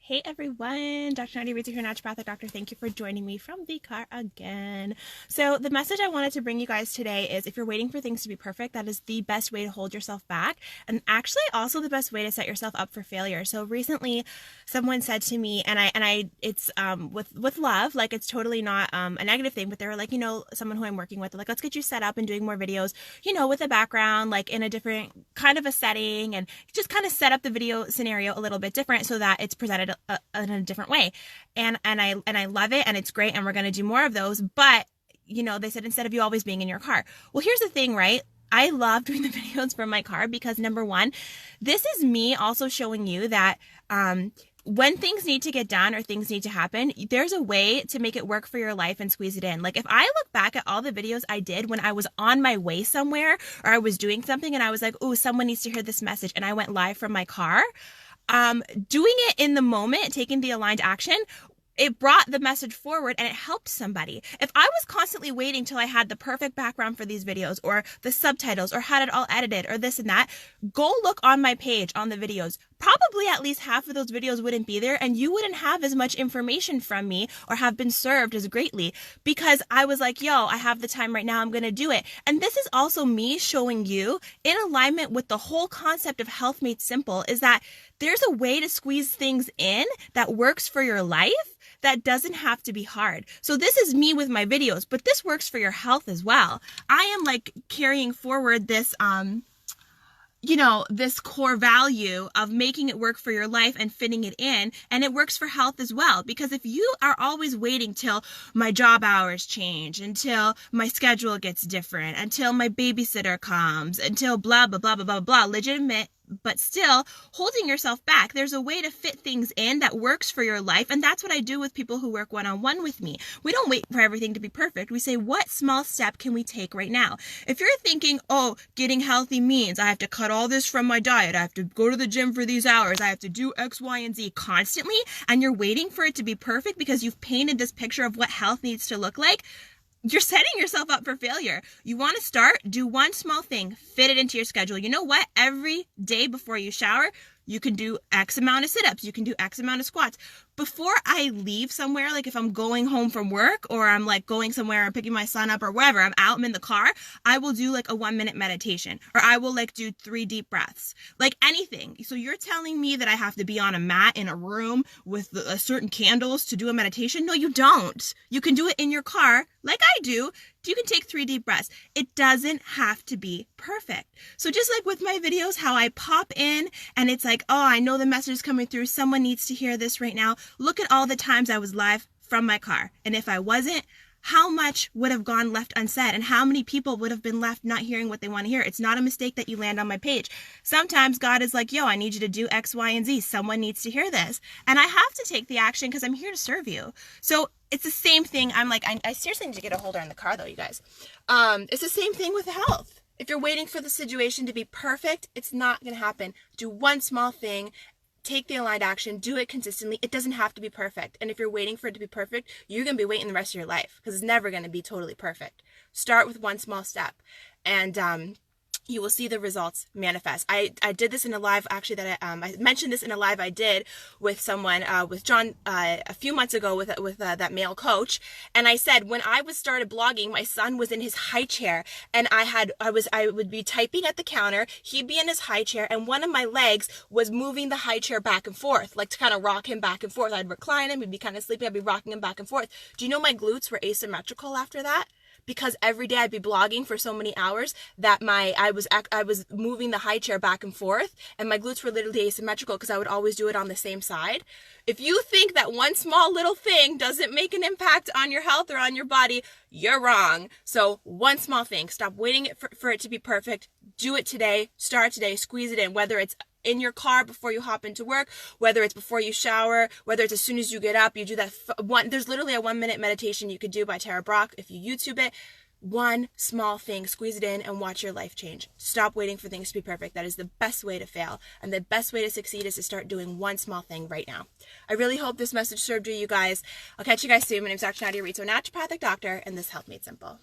Hey everyone, Dr. Nadia Rizzo here, naturopathic doctor. Thank you for joining me from the car again. So the message I wanted to bring you guys today is if you're waiting for things to be perfect, that is the best way to hold yourself back, and actually also the best way to set yourself up for failure. So recently someone said to me, it's with love, like it's totally not a negative thing, but they were like, someone who I'm working with, like, let's get you set up and doing more videos, with a background, like in a different kind of a setting, and just kind of set up the video scenario a little bit different so that it's presented in a different way. And I love it, and it's great, and we're going to do more of those. But they said, instead of you always being in your car. Well, here's the thing, right? I love doing the videos from my car because, number one, this is me also showing you that when things need to get done or things need to happen, there's a way to make it work for your life and squeeze it in. Like, if I look back at all the videos I did when I was on my way somewhere, or I was doing something and I was like, oh, someone needs to hear this message, and I went live from my car, doing it in the moment, taking the aligned action, it brought the message forward and it helped somebody. If I was constantly waiting till I had the perfect background for these videos, or the subtitles, or had it all edited, or this and that, go look on my page on the videos. Probably at least half of those videos wouldn't be there, and you wouldn't have as much information from me or have been served as greatly, because I was like, yo, I have the time right now, I'm going to do it. And this is also me showing you, in alignment with the whole concept of Health Made Simple, is that there's a way to squeeze things in that works for your life, that doesn't have to be hard. So this is me with my videos, but this works for your health as well. I am like carrying forward this, this core value of making it work for your life and fitting it in, and it works for health as well. Because if you are always waiting till my job hours change, until my schedule gets different, until my babysitter comes, until blah, blah, blah, blah, blah, blah, legitimate, but still holding yourself back, there's a way to fit things in that works for your life. And that's what I do with people who work one-on-one with me. We don't wait for everything to be perfect. We say, what small step can we take right now? If you're thinking, oh, getting healthy means I have to cut all this from my diet, I have to go to the gym for these hours, I have to do X, Y, and Z constantly, and you're waiting for it to be perfect because you've painted this picture of what health needs to look like, you're setting yourself up for failure. You want to start, do one small thing, fit it into your schedule. You know what? Every day before you shower, you can do X amount of sit-ups. You can do X amount of squats. Before I leave somewhere, like if I'm going home from work, or I'm like going somewhere and picking my son up, or wherever, I'm in the car, I will do like a 1-minute meditation, or I will like do 3 deep breaths, like anything. So you're telling me that I have to be on a mat in a room with certain candles to do a meditation? No, you don't. You can do it in your car like I do. You can take 3 deep breaths. It doesn't have to be perfect. So just like with my videos, how I pop in and it's like, oh, I know the message is coming through, someone needs to hear this right now. Look at all the times I was live from my car. And if I wasn't, how much would have gone left unsaid, and how many people would have been left not hearing what they want to hear? It's not a mistake that you land on my page. Sometimes God is like, yo, I need you to do X, Y, and Z. Someone needs to hear this. And I have to take the action because I'm here to serve you. So it's the same thing. I'm like, I seriously need to get a holder in the car though, you guys. It's the same thing with health. If you're waiting for the situation to be perfect, it's not going to happen. Do one small thing. Take the aligned action, do it consistently. It doesn't have to be perfect. And if you're waiting for it to be perfect, you're going to be waiting the rest of your life because it's never going to be totally perfect. Start with one small step, and you will see the results manifest. I did this in a live, actually, that I mentioned this in a live I did with someone, with John, a few months ago with that male coach. And I said, when I started blogging, my son was in his high chair, and I would be typing at the counter, he'd be in his high chair, and one of my legs was moving the high chair back and forth, like to kind of rock him back and forth. I'd recline him, he'd be kind of sleepy, I'd be rocking him back and forth. Do you know my glutes were asymmetrical after that? Because every day I'd be blogging for so many hours that I was moving the high chair back and forth, and my glutes were literally asymmetrical because I would always do it on the same side. If you think that one small little thing doesn't make an impact on your health or on your body, you're wrong. So one small thing, stop waiting for it to be perfect. Do it today, start today, squeeze it in, whether it's in your car before you hop into work, whether it's before you shower, whether it's as soon as you get up, you do that one. There's literally a 1-minute meditation you could do by Tara Brach if you YouTube it. One small thing, squeeze it in, and watch your life change. Stop waiting for things to be perfect. That is the best way to fail. And the best way to succeed is to start doing one small thing right now. I really hope this message served you guys. I'll catch you guys soon. My name is Dr. Nadia Rizzo, naturopathic doctor, and this Health Made Simple.